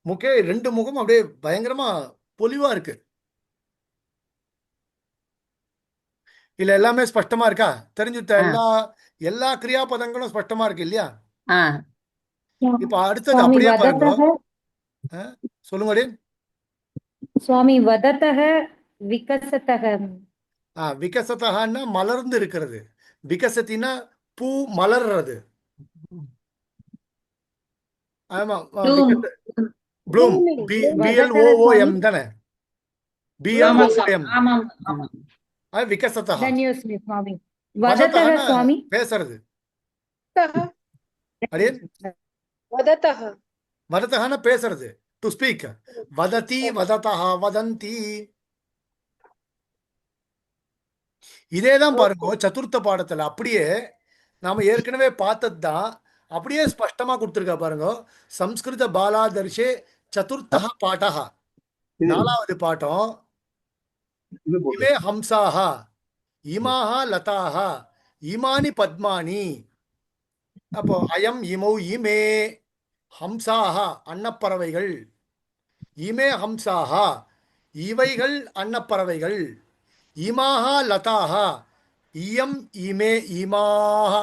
முகே 2 முகம் அப்படியே பயங்கரமா பொலிவா இருக்கு. இல்ல எல்லாமே ஸ்பஷ்டமா இருக்கா? தெரிஞ்சுட்ட எல்லா கிரியாபதங்களும் ஸ்பஷ்டமா இருக்கு இல்லையா? இப்ப அடுத்தது அப்படியே பாருங்க. சொல்லுங்க சுவாமி. வததக விகசதக. விகசதகன்னா மலர்ந்து இருக்கிறது. விகசத்தினா பூ மலர்றது. ஆமா, ப்ளூம். BLOOM தானே? BLOOM. விகசதக. சுவாமி. வததக சுவாமி பேசுறது. வததகனா பேசுறது, டு ஸ்பீக். வததி வததஹ வதந்தி. இதேதான் பாருங்க சதுர்த்த பாடத்துல அப்படியே நாம ஏற்கனவே பார்த்தது தான், அப்படியே ஸ்பஷ்டமா கொடுத்துருக்கா பாருங்க. சம்ஸ்கிருத பாலாதர்ஷே சதுர்த்தः பாடः, 4வது பாடம். இமே ஹம்சாஹ, இமாஹ லதாஹ, இமானி பத்மானி. அப்போ அயம் இமௌ இமே ஹம்சாஹ அன்னப்பறவைகள், இமே ஹம்சாஹ இவைகள் அன்னப்பறவைகள், இமாஹ லதாஹ இயம் இமே இமாஹ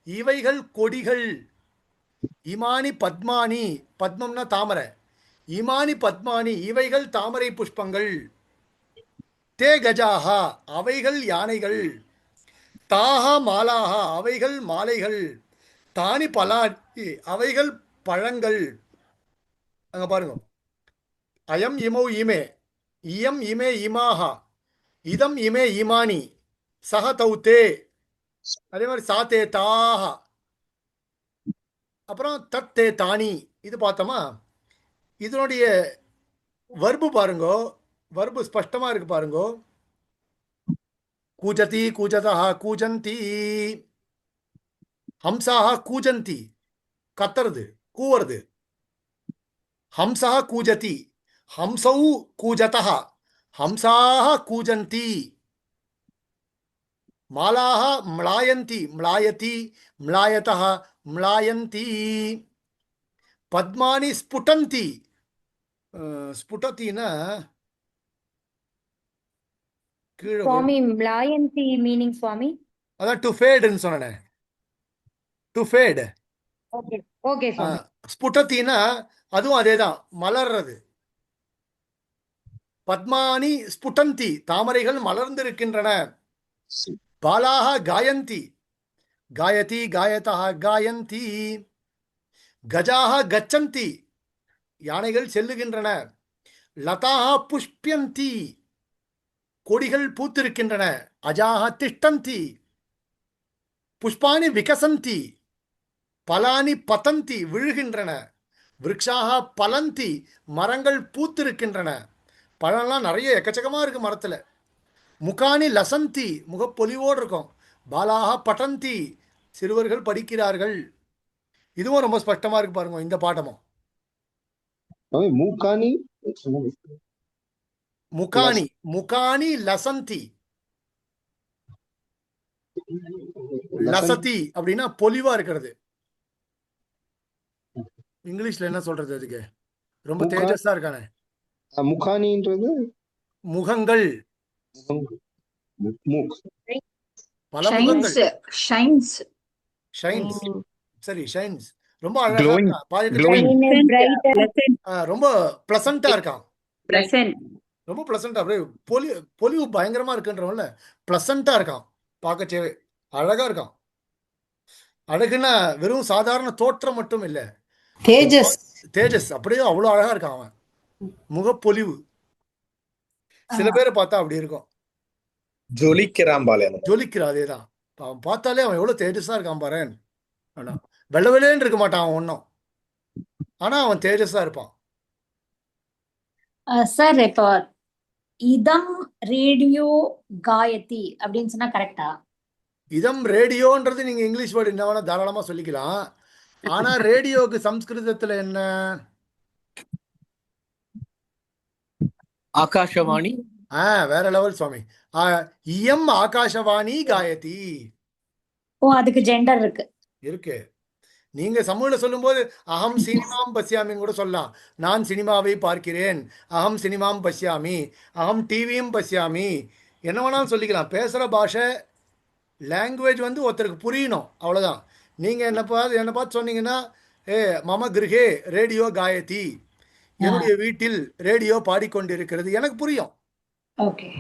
இவைகள் கொடிகள், இமானி பத்மானி பத்மம்னா தாமரை, இமானி பத்மானி இவைகள் தாமரை புஷ்பங்கள், தே கஜாஹா அவைகள் யானைகள், தாஹா மாலாஹா அவைகள் மாலைகள், தானி பலானி அவைகள் பழங்கள். அங்க பாருங்க, அயம் இமௌ இமே, இயம் இமே இமாஹா, இதம் இமே இமானி, சஹ தௌதே, அதே மாதிரி சாத்தே தாஹா, அப்புறம் தத்தே தானி. இது பார்த்தோமா? இதனுடைய வர்பு பாருங்கோ, வர்பு ஸ்பஷ்டமா இருக்கு பாருங்கோ. கூஜதி கூஜதா கூஜந்தி, ஹம்சாஹ கூஜந்தி கத்துறது கூவுறது, ஹம்சா கூஜதி, ஹம்சௌ கூஜதः, ஹம்சாஹ கூஜந்தி, மாலாஹ ம்லாயந்தி, ம்லாயதி, ம்லாயதः, ம்லாயந்தி, பத்மானி ஸ்புடந்தி. ஸ்புடத்தின்னா கீழே சுவாமி ம்லாயந்தி மீனிங் சுவாமி? அதான் டு ஃபேடுன்னு சொன்னேன். To fade. ஓகே ஓகே சுவாமி. ஸ்புடத்தின்னா அதுவும் அதேதான், மலர்றது. பத்மானி ஸ்புடந்தி தாமரைகள் மலர்ந்திருக்கின்றன. பாலாக காயந்தி, காயதி காயதா காயந்தி, கஜாக கச்சந்தி யானைகள் செல்லுகின்றன. லதாக புஷ்பியந்தி கொடிகள் பூத்திருக்கின்றன. அஜாக திஷ்டந்தி, புஷ்பானி விகசந்தி, பலானி பதந்தி விழுகின்றன. விருக்ஷாக பலந்தி மரங்கள் பூத்திருக்கின்றன. பழம்லாம் நிறைய எக்கச்சக்கமாக இருக்கு மரத்தில். முகானி லசந்தி முகப்பொலிவோடு இருக்கும். பாலாக பட்டந்தி சிறுவர்கள் படிக்கிறார்கள். இதுவும் ரொம்ப ஸ்பஷ்டமா இருக்கு பாருங்க இந்த பாடமும். மூக்கானி முகானி முகானி லசந்தி, லசதி அப்படின்னா பொலிவா இருக்கிறது. இங்கிலீஷ்ல என்ன சொல்றது அதுக்கு? ரொம்ப தேஜஸா இருக்கானே. முகானின்றது முகங்கள், பல முகங்கள். ஷைன்ஸ் ஷைன்ஸ், சரி ஷைன்ஸ். ரொம்ப அழகா இருக்கான். ரொம்ப பிளசண்டா இருக்கான். ரொம்ப பிளசண்டா, அப்படியே பொலிவு பயங்கரமா இருக்குன்றவன்ல பிளசண்டா இருக்கான். பார்க்கச்சேவே அழகா இருக்கான். அழகுன்னா வெறும் சாதாரண தோற்றம் மட்டும் இல்ல, தேஜஸ் தேஜஸ் அப்படியே அவ்வளவு அழகா இருக்கான் அவன். முகப்பொலிவு சில பேரை பார்த்தா அப்படி இருக்கும். ஜொலிக்கிறான் பாலே, ஜொலிக்கிற அதேதான். அவன் பார்த்தாலே அவன் எவ்வளவு தேஜஸா இருக்கான் பாரு. ஆனா வெள்ளை வெள்ளைன்னு இருக்க மாட்டான் அவன் ஒன்னும், ஆனா அவன் தேஜஸா இருப்பான். சார் இப்போ இதம் ரேடியோ காயத்தி அப்படின்னு சொன்னா கரெக்டா? இதம் ரேடியோன்றது நீங்க இங்கிலீஷ் வேர்டு என்ன வேணா தாராளமா சொல்லிக்கலாம். ஆனா ரேடியோக்கு சம்ஸ்கிருதத்துல என்ன? ஆகாஷவாணி. வேற லெவல் சுவாமி. இயம் ஆகாஷவாணி காயதி. ஓ, அதுக்கு ஜெண்டர் இருக்கு. இருக்கு. நீங்க சமூகல சொல்லும்போது அகம் சினிமாம் பசியாமின்னு கூட சொல்லலாம். நான் சினிமாவை பார்க்கிறேன், அகம் சினிமாம் பசியாமி, அகம் டிவியும் பசியாமி, என்ன வேணாலும் சொல்லிக்கலாம். பேசுகிற பாஷை லாங்குவேஜ் வந்து ஒருத்தருக்கு புரியணும், அவ்வளோதான். நீங்கள் என்னை பார்த்து சொன்னீங்கன்னா, மம கிருஹே ரேடியோ காயதி, என்னுடைய வீட்டில் ரேடியோ பாடிக்கொண்டிருக்கிறது, எனக்கு புரியும். ஓகே.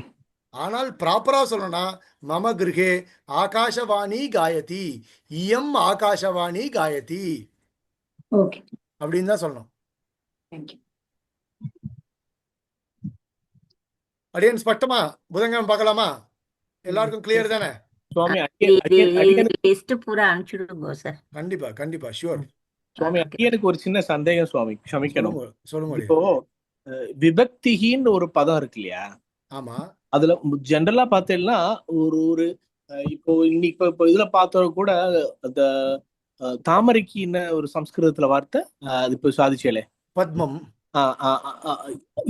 ஆனால் ப்ராப்பராக சொல்லணும்னா மம கிருஹே ஆகாஷவாணி காயதி, இயம் ஆகாஷவாணி காயதி அப்படின்னு தான் சொல்லணும். அடியன் ஸ்பஷ்டமா? புதன்கிழமை பார்க்கலாமா? எல்லாருக்கும் கிளியர் தானே? கண்டிப்பா கண்டிப்பா ஷூர். சுவாமி எனக்கு ஒரு சின்ன சந்தேகம் சுவாமி, க்ஷமிக்கணும். சொல்லுங்க. இப்போ விபக்திகின்னு ஒரு பதம் இருக்கு இல்லையா? ஆமா. அதுல ஜெனரலா பார்த்தீங்கன்னா ஒரு இப்போ இன்னைக்கு இப்போ இதுல பார்த்தவங்க கூட அந்த தாமரைக்கு என்ன ஒரு சம்ஸ்கிருதத்துல வார்த்தை அது இப்போ சாதிச்சேலே பத்மம்.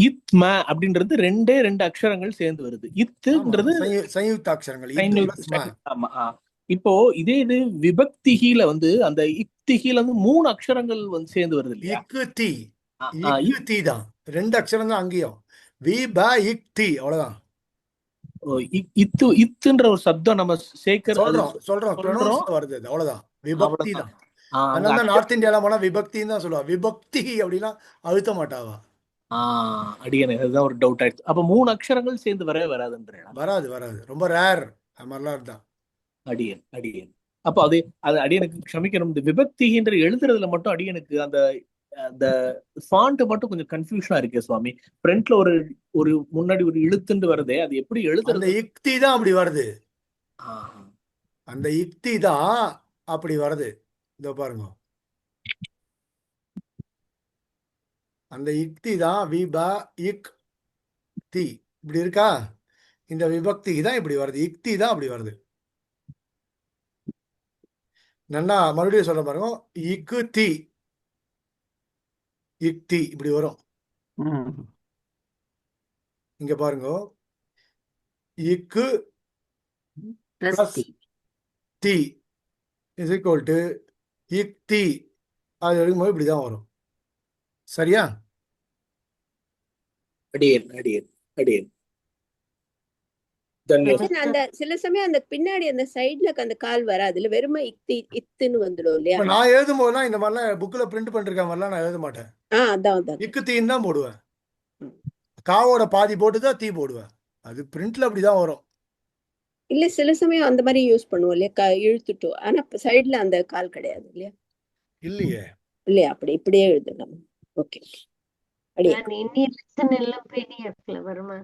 இத்ம அப்படின்றது ரெண்டே ரெண்டு அக்ஷரங்கள் சேர்ந்து வருது. இத்துன்றது சயுக்தாட்சரங்கள். ஆமா. இப்போ இதே இது விபக்திகில வந்து அந்த இக்திகில வந்து 3 அக்ஷரங்கள் வந்து சேர்ந்து வருது இல்லையா? இக்குதி. இக்குதி தான் 2 அக்ஷரம் தான் அங்கேயும். வி ப இக்தி அவ்வளவுதான். இத்துன்ற ஒரு சப்தம் நம்ம சொல்றோம் வருது அவ்வளவுதான். விபக்தி தான். அதனால நார்த் இந்தியால போனா விபக்தின்னு தான் சொல்லுவா. விபக்தி அப்படின்னா அழுத்த மாட்டாவா. அடியன் அதுதான் ஒரு டவுட் ஆயிடுச்சு. அப்ப 3 அக்ஷரங்கள் சேர்ந்து வரவே வராதுன்ற வராது. ரொம்ப ரேர். அது மாதிரிலாம் இருந்தா அடியன் அப்போ அது அடியனுக்கு க்ஷமிக்கணும். இந்த விபக்தின்ற எழுதுறதுல மட்டும் அடியனுக்கு அந்த ஃபாண்ட் மட்டும் கொஞ்சம் கன்ஃபியூஷனா இருக்கு சுவாமி. ஃப்ரண்ட்ல ஒரு முன்னாடி ஒரு இழுத்துண்டு வருதே, அது எப்படி எழுதுறது? அந்த யுக்தி தான் அப்படி வருது. அந்த யுக்தி தான் அப்படி வருது. இதோ பாருங்க, அந்த யுக்தி தான் தி இப்படி இருக்கா. இந்த விபக்தி தான் இப்படி வருது. யுக்தி தான் அப்படி வருது. நல்லா மறுபடியும் சொல்ல பாருங்க. யுக்தி இப்படி வரும். இங்க பாருங்க, இக்கு plus the is equal to யுக்தி. அது எழுதும்போது இப்படிதான் வரும். சரியா? அடியன் அந்த சில சமயம் அந்த பின்னாடி அந்த சைடுல அந்த கால் வராதுல, வெறுமை இத்துன்னு வந்துடும் இல்லையா? நான் எழுதும் போதுலாம் இந்த மாதிரிலாம் புக்ல பிரிண்ட் பண்ணிருக்க மாதிரிலாம் நான் எழுத மாட்டேன். அதான் இக்கு தீன்னு தான் போடுவேன். காவோட பாதி போட்டுதான் தீ போடுவேன். அது பிரிண்ட்ல அப்படிதான் வரும். இல்ல சில சமயம் அந்த மாதிரி யூஸ் பண்ணுவோம் இல்லையா, இழுத்துட்டோம். ஆனா சைடுல அந்த கால் கிடையாது இல்லையா? இல்லையே. இல்லையா? அப்படி இப்படியே எழுதலாம். ஓகே. இனி லிசன் எல்லாம் பிடிஎஃப்ல வருமா?